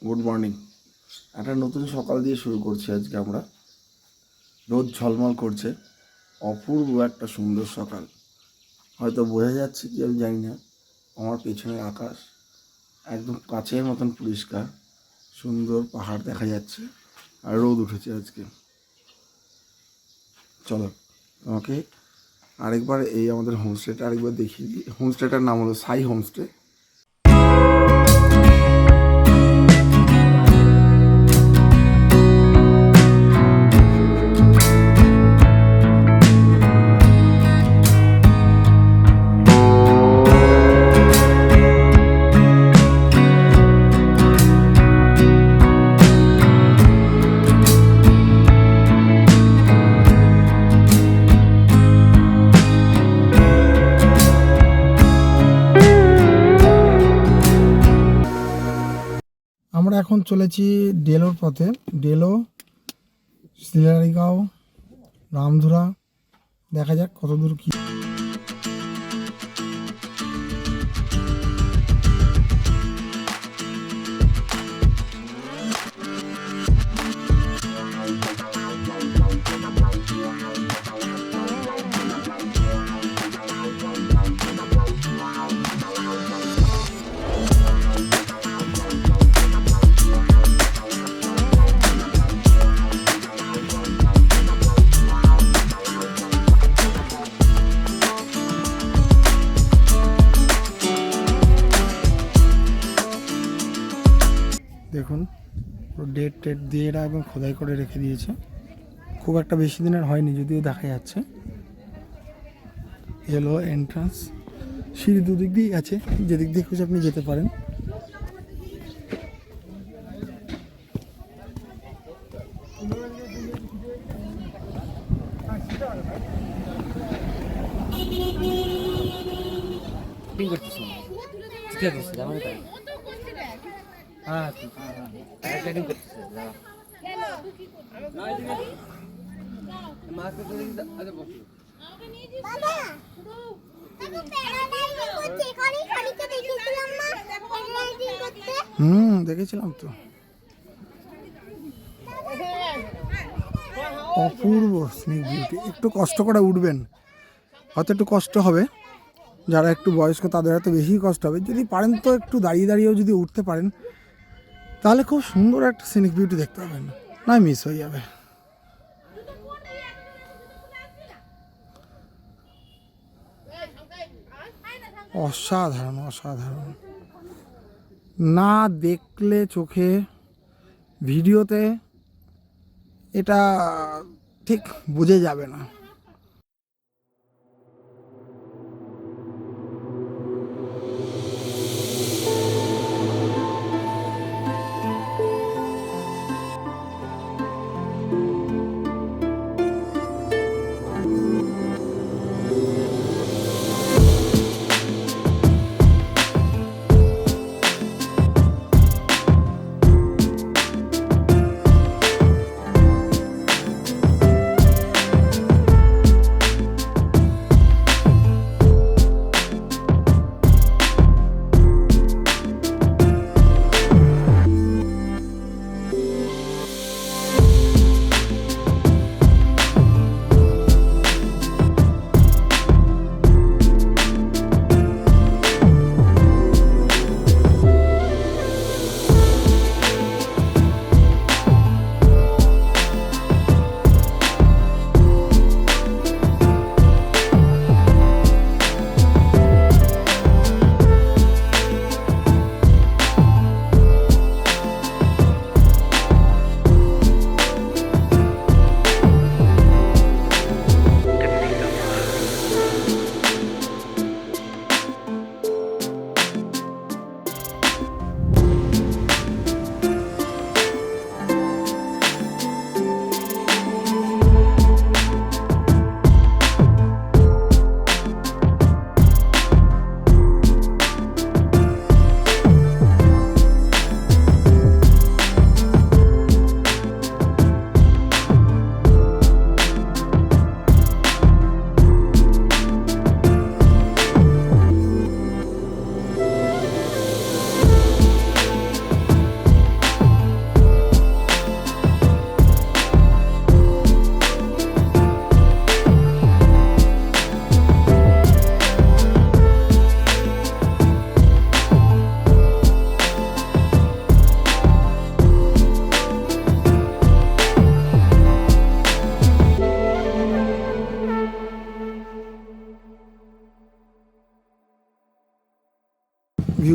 Good morning. একটা নতুন সকাল দিয়ে শুরু করছি আজকে আমরা। রোদ ঝলমল করছে, অপূর্ব একটা সুন্দর সকাল। হয়তো বোঝা যাচ্ছে কি আমি জানি না, আমার পেছনের আকাশ একদম কাচের মতন পরিষ্কার, সুন্দর পাহাড় দেখা যাচ্ছে আর রোদ উঠেছে আজকে। চলো তোমাকে আরেকবার এই আমাদের হোমস্টেটা আরেকবার দেখিয়ে দিই। হোমস্টেটার নাম হলো সাই হোমস্টে। আমরা এখন চলেছি ডেলোর পথে। ডেলো, শিলারিগাঁও, রামধুরা, দেখা যাক কত দূর কি। দেখুন ডেট দিয়ে এরা একদম খোদাই করে রেখে দিয়েছে। খুব একটা বেশি দিনের হয়নি, যদিও দেখা যাচ্ছে। এলো এন্ট্রান্স, সিঁড়ি দুদিক দিয়েই আছে, যেদিক দিয়ে খুঁজে আপনি যেতে পারেন। দেখেছিলাম তো, অপূর্ব স্নেক বিউটি। একটু কষ্ট করে উঠবেন, হয়তো একটু কষ্ট হবে, যারা একটু বয়স্ক তাদের হয়তো বেশি কষ্ট হবে। যদি পারেন তো একটু দাঁড়িয়ে দাঁড়িয়েও যদি উঠতে পারেন, তাহলে খুব সুন্দর একটা সিনিক বিউটি দেখতে পাবেন, না মিস হয়ে যাবে। অসাধারণ অসাধারণ, না দেখলে চোখে, ভিডিওতে এটা ঠিক বোঝা যাবে না।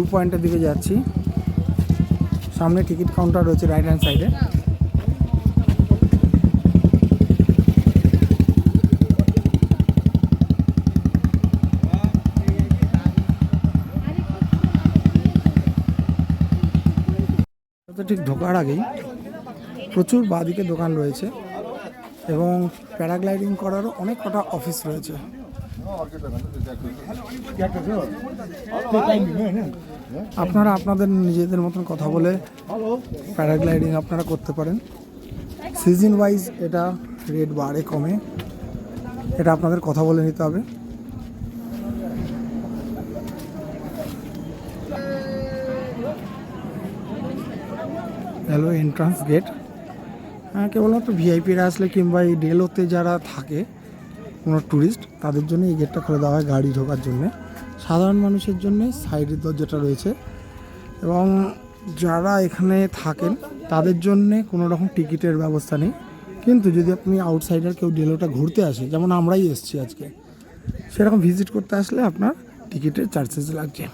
ভিউ পয়েন্টের দিকে যাচ্ছি। সামনে টিকিট কাউন্টার রয়েছে রাইট হ্যান্ড সাইডে। ঠিক ঢোকার আগেই প্রচুর বাঁদিকে দোকান রয়েছে এবং প্যারাগ্লাইডিং করারও অনেক কটা অফিস রয়েছে। আপনারা আপনাদের নিজেদের মতন কথা বলে প্যারাগ্লাইডিং আপনারা করতে পারেন। সিজন ওয়াইজ এটা রেট বাড়ে কমে, এটা আপনাদের কথা বলে নিতে হবে। Hello entrance gate. হ্যাঁ, কেবলমাত্র ভিআইপিরা আসলে কিংবা এই ডেলোতে যারা থাকে কোনো ট্যুরিস্ট তাদের জন্য এই গেটটা খুলে দেওয়া হয় গাড়ি ঢোকার জন্যে। সাধারণ মানুষের জন্যে সাইডের দরজাটা রয়েছে এবং যারা এখানে থাকেন তাদের জন্যে কোনো রকম টিকিটের ব্যবস্থা নেই। কিন্তু যদি আপনি আউটসাইডার কেউ ডেলোটা ঘুরতে আসে, যেমন আমরাই এসেছি আজকে, সেরকম ভিজিট করতে আসলে আপনার টিকিটের চার্জেস লাগছে।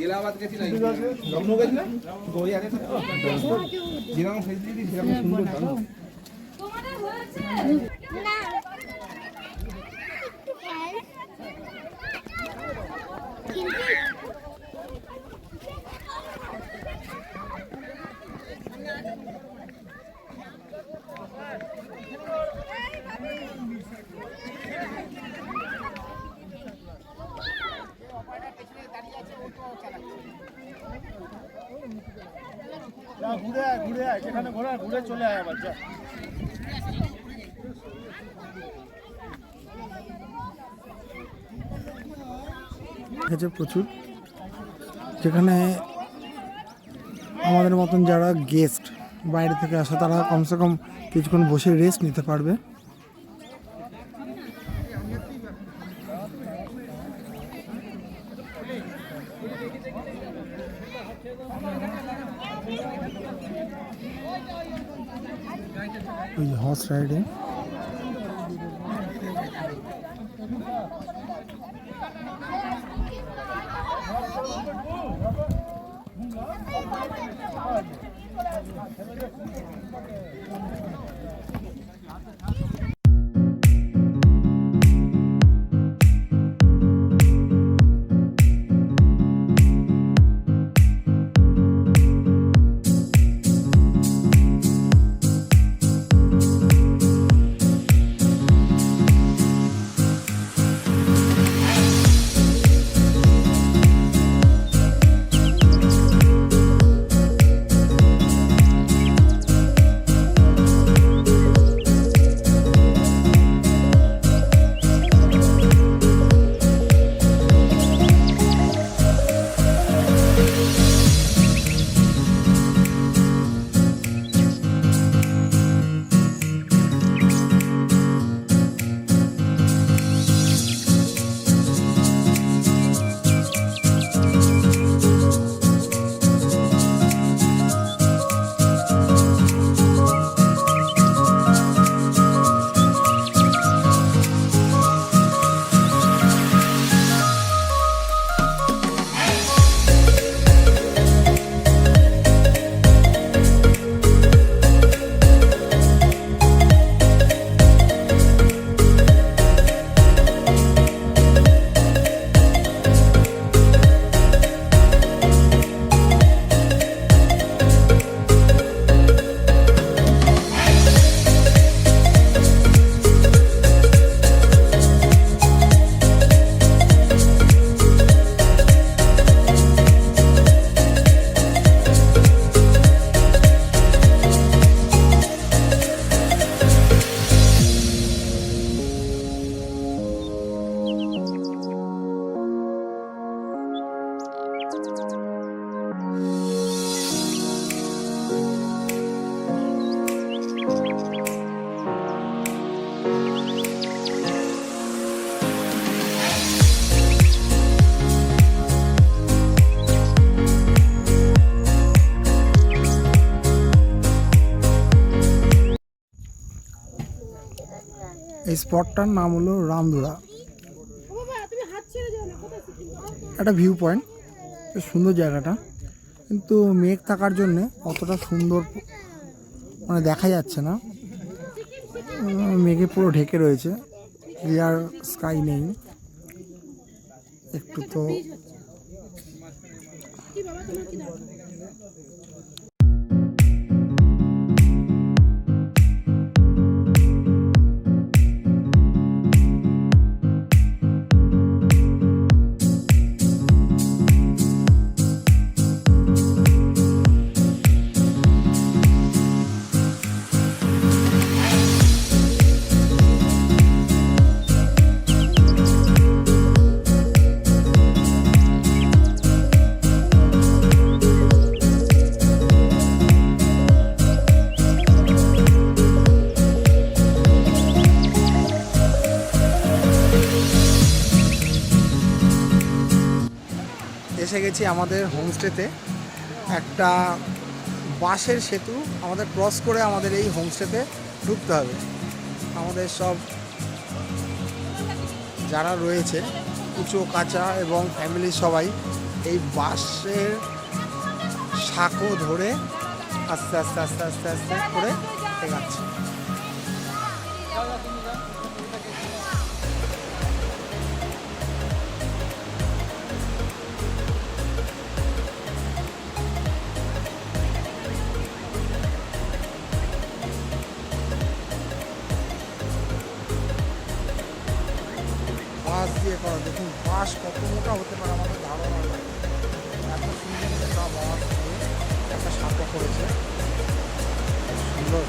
ইলাহাবাদ গেছি না, লখনৌ গেছি না, গোয়া গেছি তো, যেরকম সাইজ দিদি সেরকম সুন্দর দাম। তোমাদের হয়েছে না একটু খেল কিন্তু ঘুরে যেখানে ঘুরে চলে আয় আবার যা। প্রচুর, যেখানে আমাদের মতন যারা গেস্ট বাইরে থেকে আসে তারা কমসে কম কিছুক্ষণ বসে রেস্ট নিতে পারবে। ওই হর্স রাইডিং এই স্পটটার নাম হলো রামধুরা। একটা ভিউ পয়েন্ট, বেশ সুন্দর জায়গাটা, কিন্তু মেঘ থাকার জন্যে অতটা সুন্দর মানে দেখা যাচ্ছে না। মেঘে পুরো ঢেকে রয়েছে, ক্লিয়ার স্কাই নেই একটু। তো এসে গেছি আমাদের হোমস্টেতে। একটা বাঁশের সেতু আমাদের ক্রস করে আমাদের এই হোমস্টেতে ঢুকতে হবে। আমাদের সব যারা রয়েছে কুচো কাচা এবং ফ্যামিলি সবাই এই বাঁশের সাঁকো ধরে আস্তে আস্তে আস্তে আস্তে আস্তে করে এগাচ্ছে। বাঁশ দিয়ে করা, দেখুন বাঁশ কত মোটা হতে পারে আমাদের ধারণা নেই। এত সুন্দর একটা বাঁশ দিয়ে একটা সাঁকো করেছে, সুন্দর।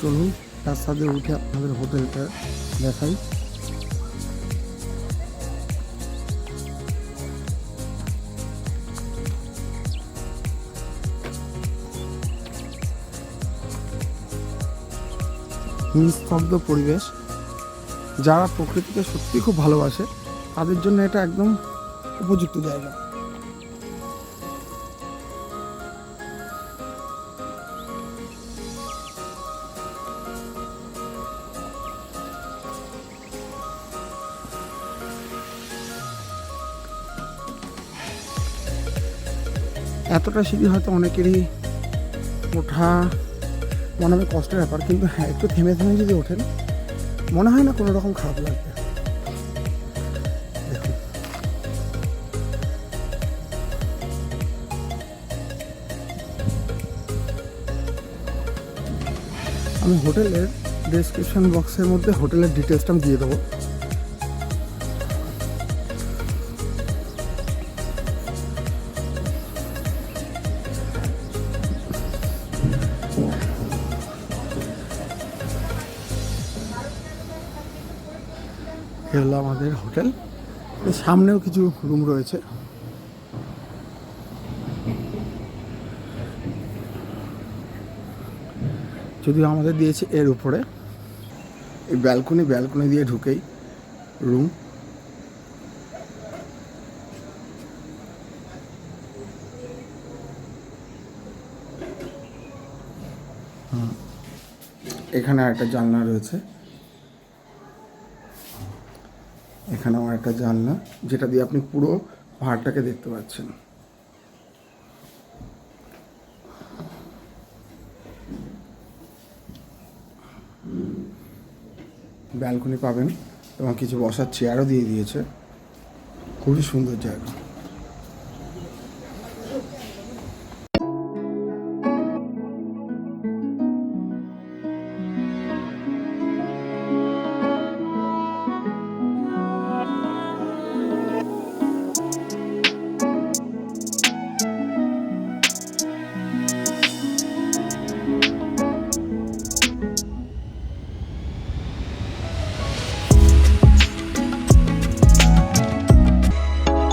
চলুন রাস্তা দিয়ে উঠে আপনাদের হোটেলটা দেখাই। নিস্তব্ধ পরিবেশ, যারা প্রকৃতিকে সত্যি খুব ভালোবাসে তাদের জন্য এটা একদম উপযুক্ত জায়গা। এতটা সিঁড়ি হয়তো অনেকেরই ওঠা মনে হবে কষ্টের ব্যাপার, কিন্তু হ্যাঁ একটু থেমে থেমে যদি ওঠেন মনে হয় না কোনো রকম খারাপ লাগবে। দেখুন আমি হোটেলের ডেসক্রিপশন বক্সের মধ্যে হোটেলের ডিটেলসটা আমি দিয়ে দেবো। এ হলো আমাদের হোটেল, এর সামনেও কিছু রুম রয়েছে। যদিও আমাদের দিয়েছে এর উপরে। এই ব্যালকনি দিয়ে ঢুকেই রুম। এখানে একটা জানলা রয়েছে, এখানে আমার একটা জানলা যেটা দিয়ে আপনি পুরো পাহাড়টাকে দেখতে পাচ্ছেন। ব্যালকনি পাবেন এবং কিছু বসার চেয়ারও দিয়ে দিয়েছে, খুবই সুন্দর জায়গা।